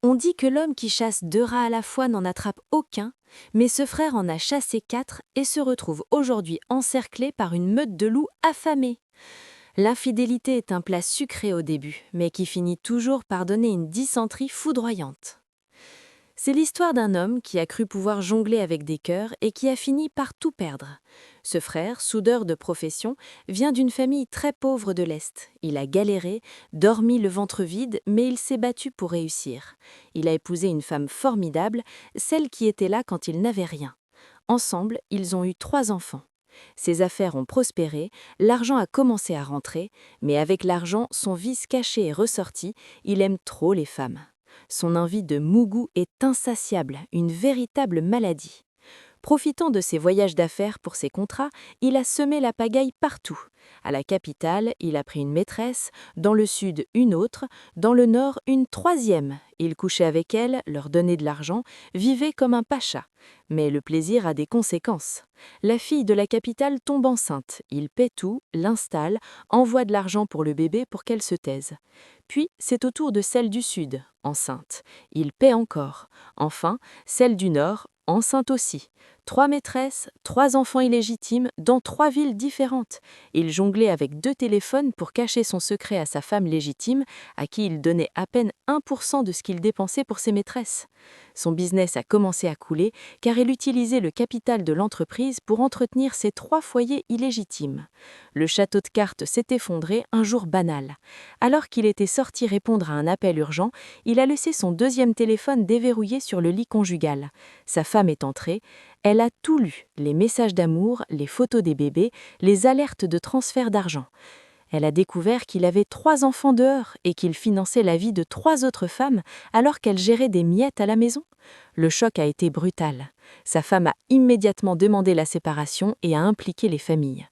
On dit que l'homme qui chasse 2 rats à la fois n'en attrape aucun, mais ce frère en a chassé 4 et se retrouve aujourd'hui encerclé par une meute de loups affamés. L'infidélité est un plat sucré au début, mais qui finit toujours par donner une dysenterie foudroyante. C'est l'histoire d'un homme qui a cru pouvoir jongler avec des cœurs et qui a fini par tout perdre. Ce frère, soudeur de profession, vient d'une famille très pauvre de l'Est. Il a galéré, dormi le ventre vide, mais il s'est battu pour réussir. Il a épousé une femme formidable, celle qui était là quand il n'avait rien. Ensemble, ils ont eu 3 enfants. Ses affaires ont prospéré, l'argent a commencé à rentrer, mais avec l'argent, son vice caché est ressorti, il aime trop les femmes. Son envie de mougou est insatiable, une véritable maladie. Profitant de ses voyages d'affaires pour ses contrats, il a semé la pagaille partout. À la capitale, il a pris une maîtresse, dans le sud une autre, dans le nord une troisième. Il couchait avec elle, leur donnait de l'argent, vivait comme un pacha. Mais le plaisir a des conséquences. La fille de la capitale tombe enceinte, il paie tout, l'installe, envoie de l'argent pour le bébé pour qu'elle se taise. Puis c'est au tour de celle du sud, enceinte. Il paie encore. Enfin, celle du nord, enceinte aussi. 3 maîtresses, 3 enfants illégitimes, dans 3 villes différentes. Il jonglait avec 2 téléphones pour cacher son secret à sa femme légitime, à qui il donnait à peine 1% de ce qu'il dépensait pour ses maîtresses. Son business a commencé à couler, car il utilisait le capital de l'entreprise pour entretenir ses 3 foyers illégitimes. Le château de cartes s'est effondré un jour banal. Alors qu'il était sorti répondre à un appel urgent, il a laissé son 2e téléphone déverrouillé sur le lit conjugal. Sa femme est entrée. Elle a tout lu, les messages d'amour, les photos des bébés, les alertes de transfert d'argent. Elle a découvert qu'il avait 3 enfants dehors et qu'il finançait la vie de 3 autres femmes alors qu'elle gérait des miettes à la maison. Le choc a été brutal. Sa femme a immédiatement demandé la séparation et a impliqué les familles.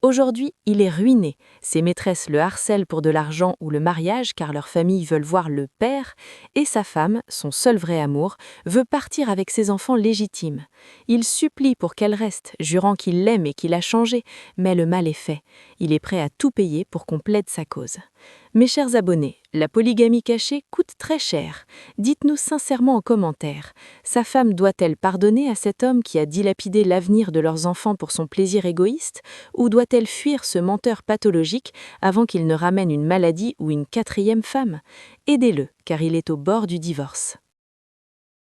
Aujourd'hui, il est ruiné. Ses maîtresses le harcèlent pour de l'argent ou le mariage car leurs familles veulent voir le père, et sa femme, son seul vrai amour, veut partir avec ses enfants légitimes. Il supplie pour qu'elle reste, jurant qu'il l'aime et qu'il a changé, mais le mal est fait. Il est prêt à tout payer pour qu'on plaide sa cause. Mes chers abonnés, la polygamie cachée coûte très cher. Dites-nous sincèrement en commentaire, sa femme doit-elle pardonner à cet homme qui a dilapidé l'avenir de leurs enfants pour son plaisir égoïste, ou doit-elle fuir ce menteur pathologique avant qu'il ne ramène une maladie ou une 4e femme? Aidez-le, car il est au bord du divorce.